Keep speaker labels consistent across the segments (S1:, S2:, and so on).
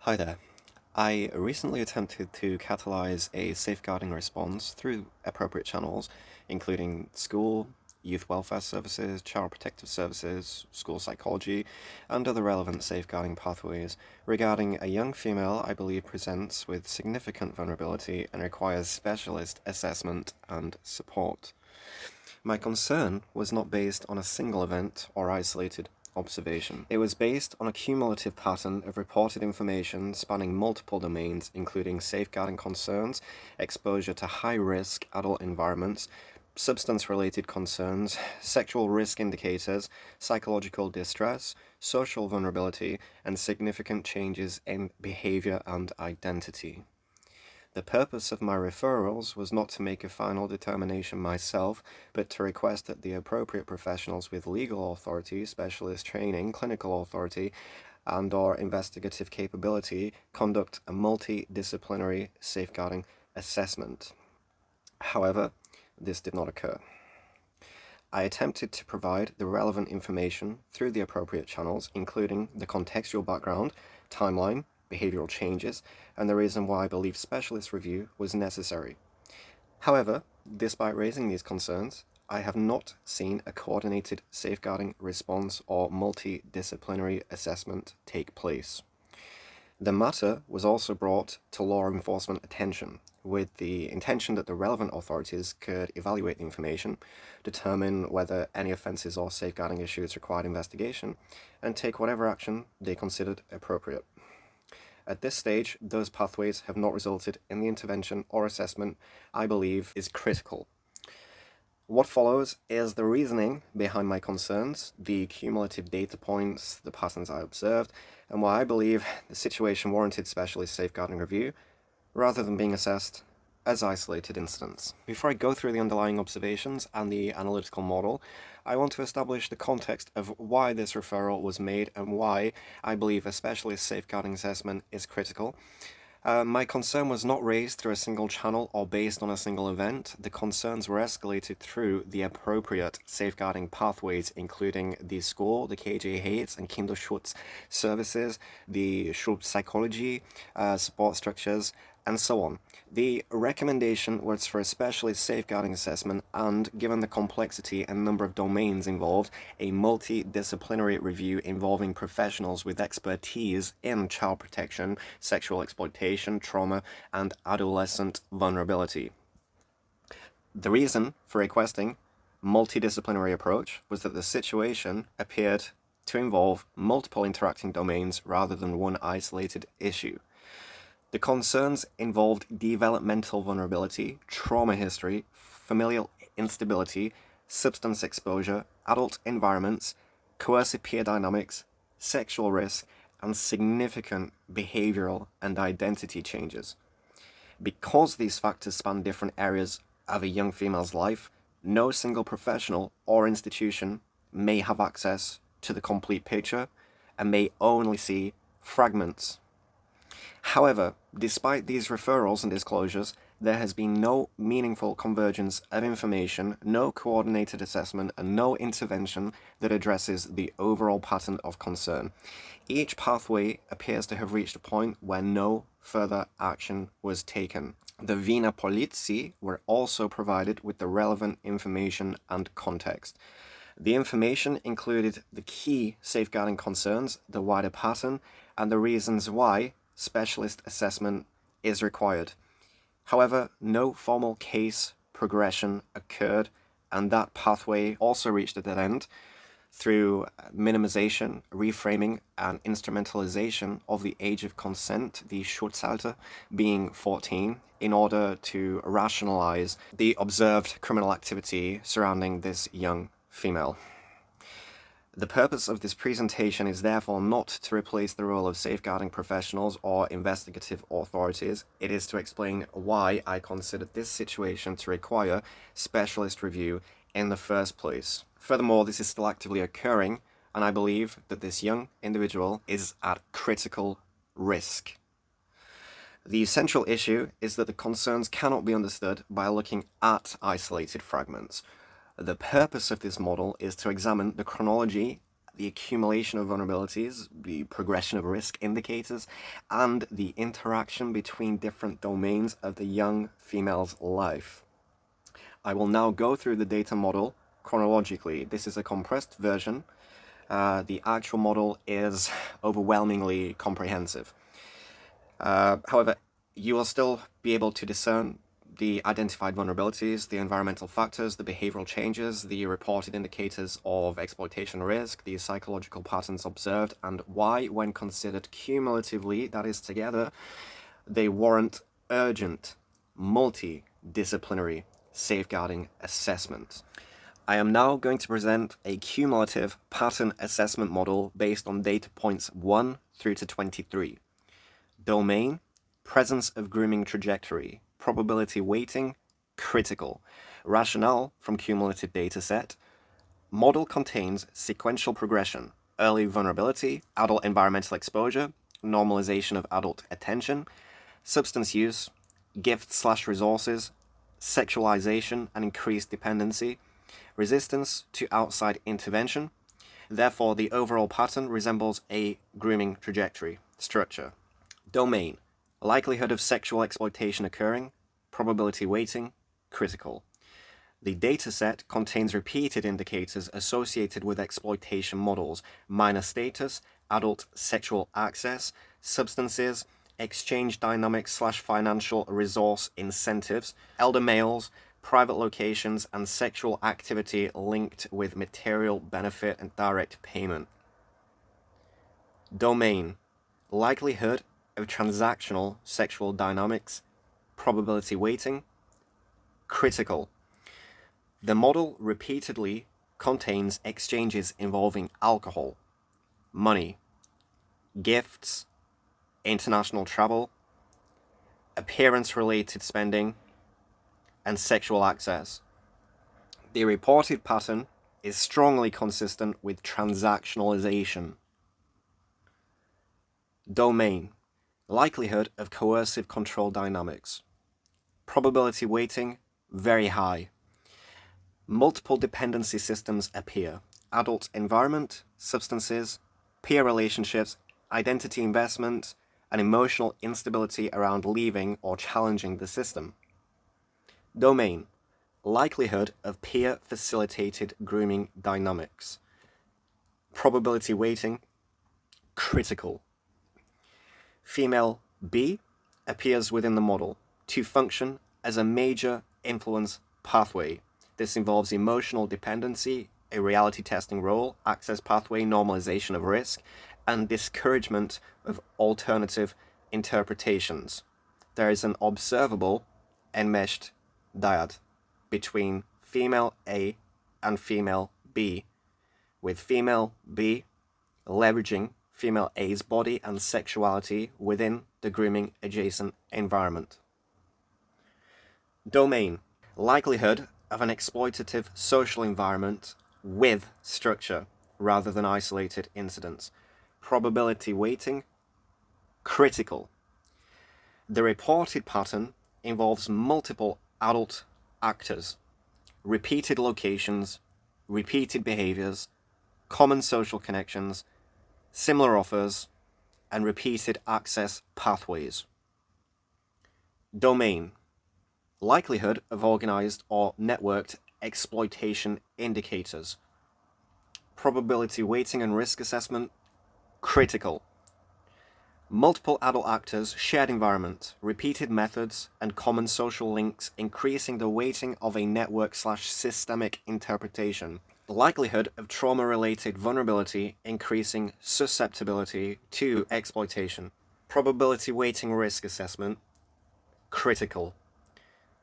S1: Hi there. I recently attempted to catalyze a safeguarding response through appropriate channels, including school, youth welfare services, child protective services, school psychology, and other relevant safeguarding pathways regarding a young female I believe presents with significant vulnerability and requires specialist assessment and support. My concern was not based on a single event or isolated observation. It was based on a cumulative pattern of reported information spanning multiple domains, including safeguarding concerns, exposure to high-risk adult environments, substance-related concerns, sexual risk indicators, psychological distress, social vulnerability, and significant changes in behavior and identity. The purpose of my referrals was not to make a final determination myself, but to request that the appropriate professionals with legal authority, specialist training, clinical authority, and/or investigative capability conduct a multidisciplinary safeguarding assessment. However, this did not occur. I attempted to provide the relevant information through the appropriate channels, including the contextual background, timeline, behavioral changes, and the reason why I believe specialist review was necessary. However, despite raising these concerns, I have not seen a coordinated safeguarding response or multidisciplinary assessment take place. The matter was also brought to law enforcement attention, with the intention that the relevant authorities could evaluate the information, determine whether any offences or safeguarding issues required investigation, and take whatever action they considered appropriate. At this stage, those pathways have not resulted in the intervention or assessment I believe is critical. What follows is the reasoning behind my concerns, the cumulative data points, the patterns I observed, and why I believe the situation warranted specialist safeguarding review, rather than being assessed as isolated incidents. Before I go through the underlying observations and the analytical model, I want to establish the context of why this referral was made and why I believe a specialist safeguarding assessment is critical. My concern was not raised through a single channel or based on a single event. The concerns were escalated through the appropriate safeguarding pathways, including the school, the KJ and Kinderschutz services, the Schul-Psychology, support structures, and so on. The recommendation was for a specialist safeguarding assessment and, given the complexity and number of domains involved, a multidisciplinary review involving professionals with expertise in child protection, sexual exploitation, trauma, and adolescent vulnerability. The reason for requesting multidisciplinary approach was that the situation appeared to involve multiple interacting domains rather than one isolated issue. The concerns involved developmental vulnerability, trauma history, familial instability, substance exposure, adult environments, coercive peer dynamics, sexual risk, and significant behavioral and identity changes. Because these factors span different areas of a young female's life, no single professional or institution may have access to the complete picture and may only see fragments. However, despite these referrals and disclosures, there has been no meaningful convergence of information, no coordinated assessment, and no intervention that addresses the overall pattern of concern. Each pathway appears to have reached a point where no further action was taken. The Wiener Polizei were also provided with the relevant information and context. The information included the key safeguarding concerns, the wider pattern, and the reasons why specialist assessment is required. However, no formal case progression occurred, and that pathway also reached a dead end through minimization, reframing, and instrumentalization of the age of consent, the Schutzalter being 14, in order to rationalize the observed criminal activity surrounding this young female. The purpose of this presentation is therefore not to replace the role of safeguarding professionals or investigative authorities. It is to explain why I considered this situation to require specialist review in the first place. Furthermore, this is still actively occurring, and I believe that this young individual is at critical risk. The central issue is that the concerns cannot be understood by looking at isolated fragments. The purpose of this model is to examine the chronology the accumulation of vulnerabilities, the progression of risk indicators, and the interaction between different domains of the young female's life. I will now go through the data model chronologically. This is a compressed version. The actual model is overwhelmingly comprehensive. However, you will still be able to discern the identified vulnerabilities, the environmental factors, the behavioral changes, the reported indicators of exploitation risk, the psychological patterns observed, and why, when considered cumulatively, that is together, they warrant urgent, multidisciplinary safeguarding assessment. I am now going to present a cumulative pattern assessment model based on data points 1 through to 23. Domain, presence of grooming trajectory, probability weighting, critical. Rationale from cumulative dataset. Model contains sequential progression, early vulnerability, adult environmental exposure, normalization of adult attention, substance use, gifts/resources, sexualization and increased dependency, resistance to outside intervention. Therefore, the overall pattern resembles a grooming trajectory. Structure. Domain, likelihood of sexual exploitation occurring, probability weighting, critical. The dataset contains repeated indicators associated with exploitation models: minor status, adult sexual access, substances, exchange dynamics/financial resource incentives, elder males, private locations, and sexual activity linked with material benefit and direct payment. Domain, likelihood of transactional sexual dynamics, probability weighting, critical. The model repeatedly contains exchanges involving alcohol, money, gifts, international travel, appearance-related spending, and sexual access. The reported pattern is strongly consistent with transactionalization. Domain, likelihood of coercive control dynamics. Probability weighting, very high. Multiple dependency systems appear: adult environment, substances, peer relationships, identity investment, and emotional instability around leaving or challenging the system. Domain, likelihood of peer-facilitated grooming dynamics. Probability weighting, critical. Female B appears within the model to function as a major influence pathway. This involves emotional dependency, a reality testing role, access pathway, normalization of risk, and discouragement of alternative interpretations. There is an observable enmeshed dyad between female A and female B, with female B leveraging female A's body and sexuality within the grooming adjacent environment. Domain, likelihood of an exploitative social environment with structure rather than isolated incidents. Probability weighting, critical. The reported pattern involves multiple adult actors, repeated locations, repeated behaviors, common social connections, similar offers, and repeated access pathways. Domain, likelihood of organized or networked exploitation indicators. Probability weighting and risk assessment, critical. Multiple adult actors, shared environment, repeated methods, and common social links increasing the weighting of a network/systemic interpretation. Likelihood of trauma-related vulnerability increasing susceptibility to exploitation. Probability weighting risk assessment, critical.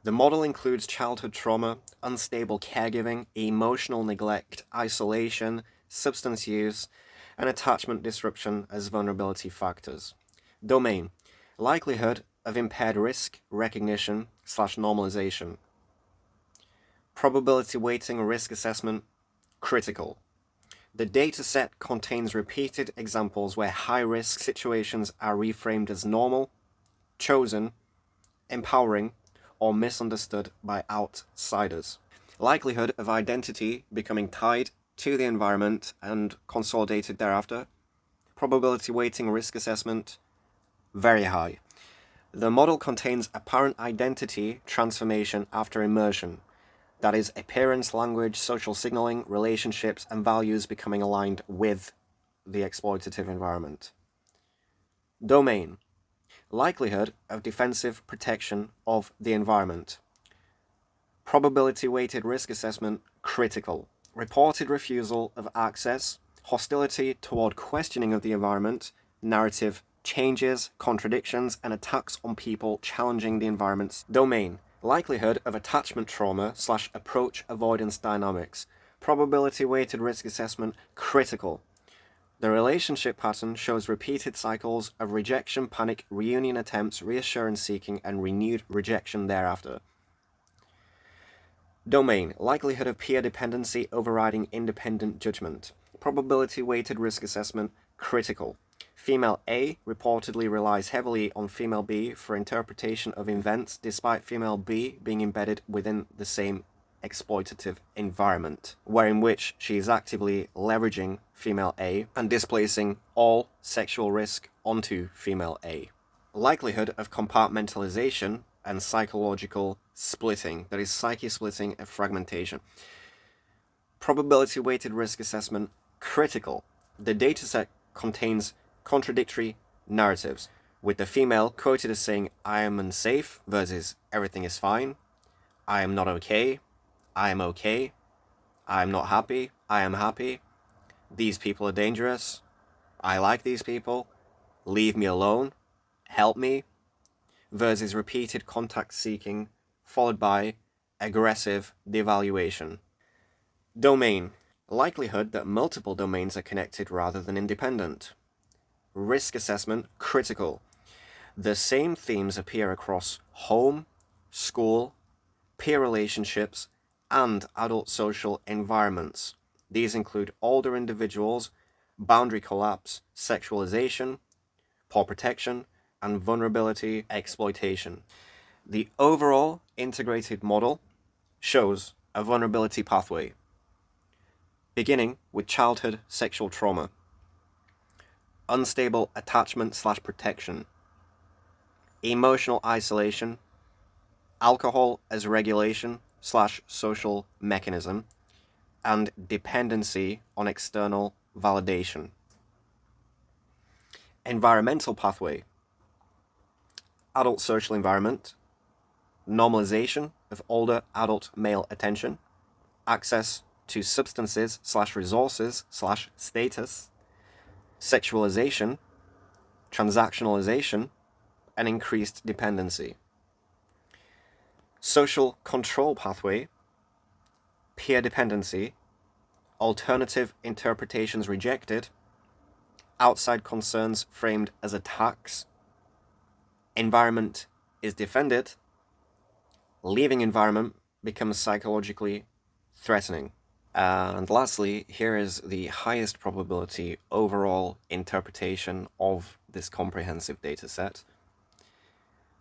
S1: The model includes childhood trauma, unstable caregiving, emotional neglect, isolation, substance use, and attachment disruption as vulnerability factors. Domain, likelihood of impaired risk recognition/normalization. Probability weighting risk assessment, critical. The dataset contains repeated examples where high-risk situations are reframed as normal, chosen, empowering, or misunderstood by outsiders. Likelihood of identity becoming tied to the environment and consolidated thereafter. Probability weighting risk assessment, very high. The model contains apparent identity transformation after immersion. That is, appearance, language, social signaling, relationships, and values becoming aligned with the exploitative environment. Domain, likelihood of defensive protection of the environment. Probability-weighted risk assessment, critical. Reported refusal of access, hostility toward questioning of the environment, narrative changes, contradictions, and attacks on people challenging the environment's domain. Likelihood of attachment trauma / approach avoidance dynamics. Probability-weighted risk assessment, critical. The relationship pattern shows repeated cycles of rejection, panic, reunion attempts, reassurance seeking, and renewed rejection thereafter. Domain, likelihood of peer dependency overriding independent judgment. Probability-weighted risk assessment, critical. Female A reportedly relies heavily on female B for interpretation of events, despite female B being embedded within the same exploitative environment, wherein which she is actively leveraging female A and displacing all sexual risk onto female A. Likelihood of compartmentalization and psychological splitting, that is, psyche splitting and fragmentation. Probability-weighted risk assessment, critical. The dataset contains contradictory narratives, with the female quoted as saying, "I am unsafe" versus "everything is fine," "I am not okay," "I am okay," "I am not happy," "I am happy," "these people are dangerous," "I like these people," "leave me alone," "help me," versus repeated contact seeking, followed by aggressive devaluation. Domain, likelihood that multiple domains are connected rather than independent. Risk assessment, critical. The same themes appear across home, school, peer relationships, and adult social environments. These include older individuals, boundary collapse, sexualization, poor protection, and vulnerability exploitation. The overall integrated model shows a vulnerability pathway, beginning with childhood sexual trauma, unstable attachment / protection, emotional isolation, alcohol as regulation / social mechanism, and dependency on external validation. Environmental pathway, adult social environment, normalization of older adult male attention, access to substances / resources / status, sexualization, transactionalization, and increased dependency. Social control pathway, peer dependency, alternative interpretations rejected, outside concerns framed as attacks, environment is defended, leaving environment becomes psychologically threatening. And lastly, here is the highest probability overall interpretation of this comprehensive data set.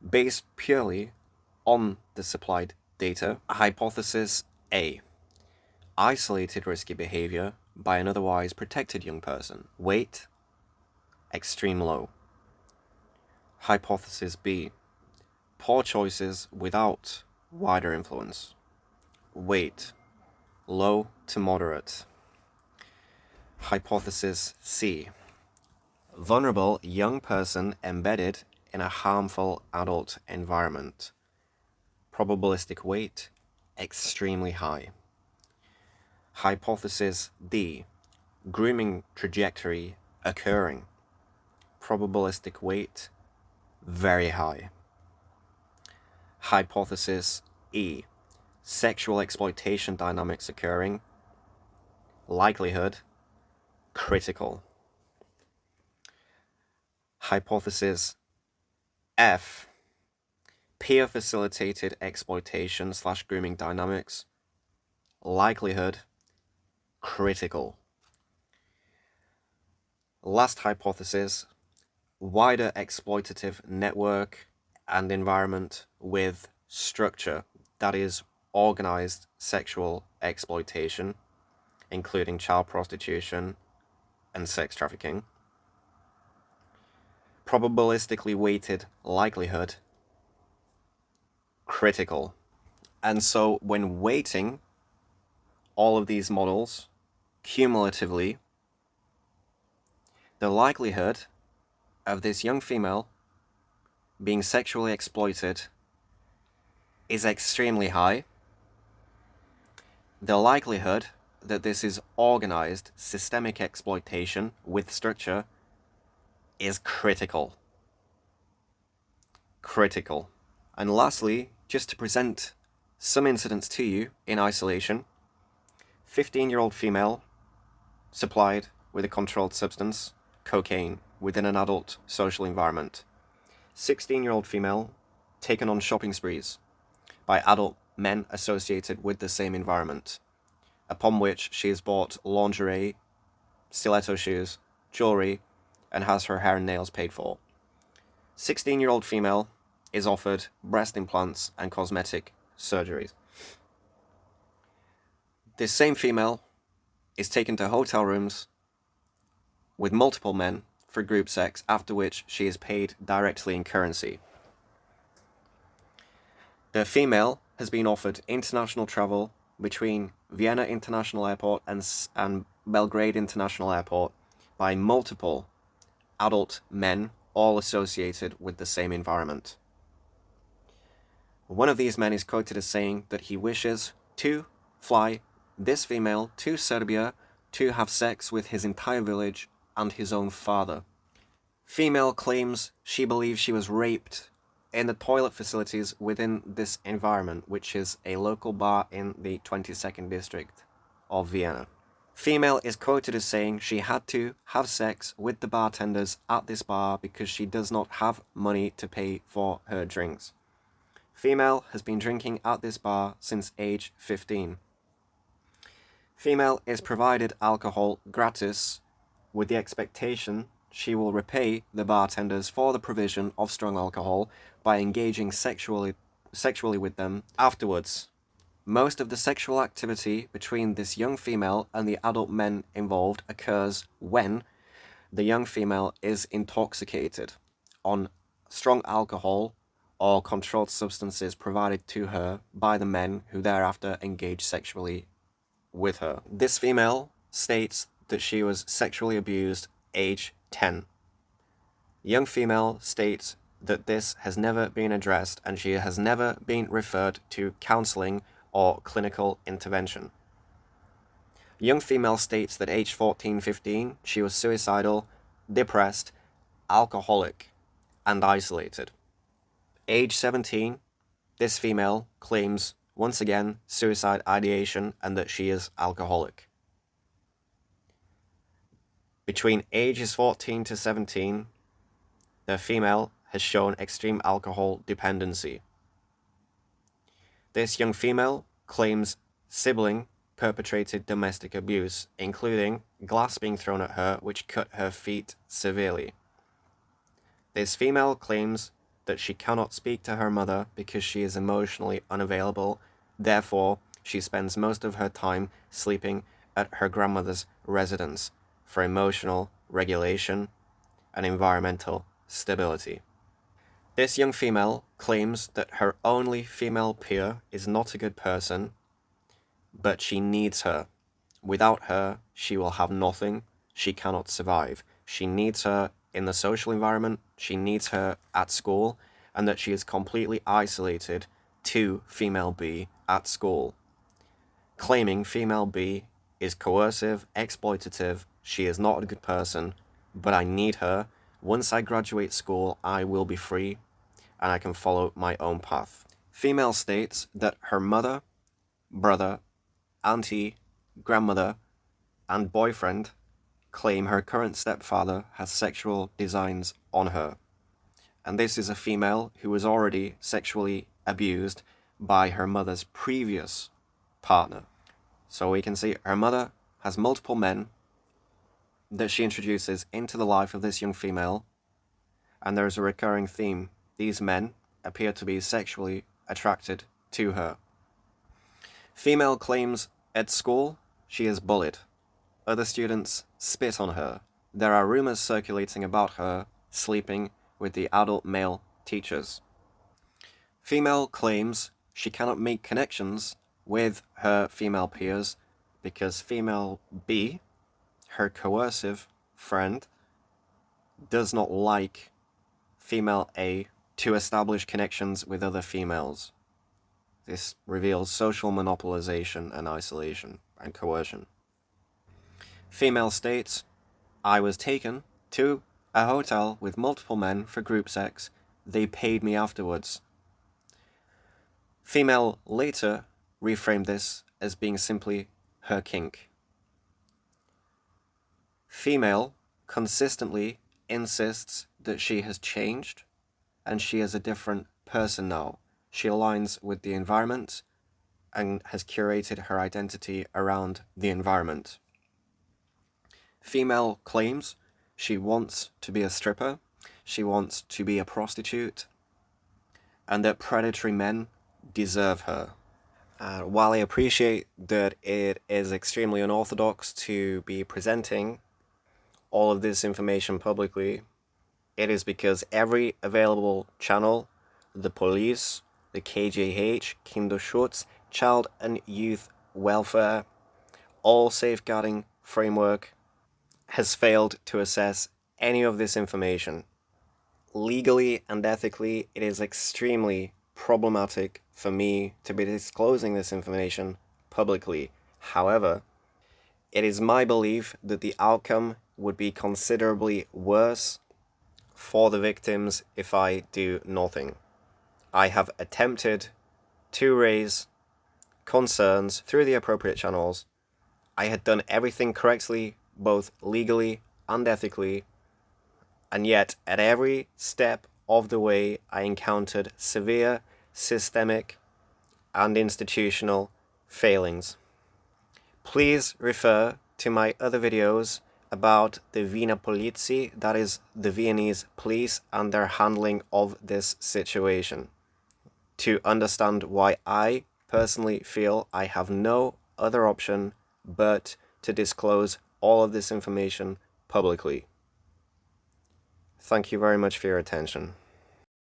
S1: Based purely on the supplied data, hypothesis A, isolated risky behavior by an otherwise protected young person. Weight, extreme low. Hypothesis B, poor choices without wider influence. Weight, low to moderate. Hypothesis C, vulnerable young person embedded in a harmful adult environment. Probabilistic weight, extremely high. Hypothesis D, grooming trajectory occurring. Probabilistic weight, very high. Hypothesis E, sexual exploitation dynamics occurring. Likelihood, critical. Hypothesis F, peer-facilitated exploitation / grooming dynamics. Likelihood, critical. Last hypothesis, wider exploitative network and environment with structure, that is, organized sexual exploitation. including child prostitution and sex trafficking. Probabilistically weighted likelihood, critical. And so when weighting all of these models cumulatively, the likelihood of this young female being sexually exploited is extremely high. The likelihood that this is organized systemic exploitation with structure is critical. Critical. And lastly, just to present some incidents to you in isolation, 15-year-old female supplied with a controlled substance, cocaine, within an adult social environment. 16-year-old female taken on shopping sprees by adult men associated with the same environment, upon which she has bought lingerie, stiletto shoes, jewelry, and has her hair and nails paid for. 16-year-old female is offered breast implants and cosmetic surgeries. This same female is taken to hotel rooms with multiple men for group sex, after which she is paid directly in currency. The female has been offered international travel between Vienna International Airport and Belgrade International Airport by multiple adult men, all associated with the same environment. One of these men is quoted as saying that he wishes to fly this female to Serbia to have sex with his entire village and his own father. Female claims she believes she was raped in the toilet facilities within this environment, which is a local bar in the 22nd district of Vienna. Female is quoted as saying she had to have sex with the bartenders at this bar because she does not have money to pay for her drinks. Female has been drinking at this bar since age 15. Female is provided alcohol gratis with the expectation she will repay the bartenders for the provision of strong alcohol by engaging sexually with them afterwards. Most of the sexual activity between this young female and the adult men involved occurs when the young female is intoxicated on strong alcohol or controlled substances provided to her by the men who thereafter engage sexually with her. This female states that she was sexually abused age 10. Young female states that this has never been addressed and she has never been referred to counseling or clinical intervention. Young female states that age 14-15 she was suicidal, depressed, alcoholic, and isolated. Age 17, this female claims once again suicide ideation and that she is alcoholic. Between ages 14 to 17, the female has shown extreme alcohol dependency. This young female claims sibling perpetrated domestic abuse, including glass being thrown at her, which cut her feet severely. This female claims that she cannot speak to her mother because she is emotionally unavailable. Therefore, she spends most of her time sleeping at her grandmother's residence for emotional regulation and environmental stability. This young female claims that her only female peer is not a good person, but she needs her. Without her, she will have nothing. She cannot survive. She needs her in the social environment, she needs her at school, and that she is completely isolated to female B at school. Claiming female B is coercive, exploitative, she is not a good person, but I need her. Once I graduate school, I will be free, and I can follow my own path. Female states that her mother, brother, auntie, grandmother, and boyfriend claim her current stepfather has sexual designs on her. And this is a female who was already sexually abused by her mother's previous partner. So we can see her mother has multiple men that she introduces into the life of this young female, and there is a recurring theme. These men appear to be sexually attracted to her. Female claims at school she is bullied. Other students spit on her. There are rumors circulating about her sleeping with the adult male teachers. Female claims she cannot make connections with her female peers because female B, her coercive friend, does not like female A to establish connections with other females. This reveals social monopolization and isolation and coercion. Female states, I was taken to a hotel with multiple men for group sex. They paid me afterwards. Female later reframed this as being simply her kink. Female consistently insists that she has changed and she is a different person now. She aligns with the environment and has curated her identity around the environment. Female claims she wants to be a stripper, she wants to be a prostitute, and that predatory men deserve her. While I appreciate that it is extremely unorthodox to be presenting all of this information publicly, it is because every available channel, the police, the KJH, Kinderschutz, child and youth welfare, all safeguarding framework, has failed to assess any of this information. Legally and ethically, it is extremely problematic for me to be disclosing this information publicly. However, it is my belief that the outcome would be considerably worse for the victims if I do nothing. I have attempted to raise concerns through the appropriate channels. I had done everything correctly, both legally and ethically, and yet at every step of the way I encountered severe systemic and institutional failings. Please refer to my other videos about the Wiener Polizei, that is the Viennese police, and their handling of this situation, to understand why I personally feel I have no other option but to disclose all of this information publicly. Thank you very much for your attention.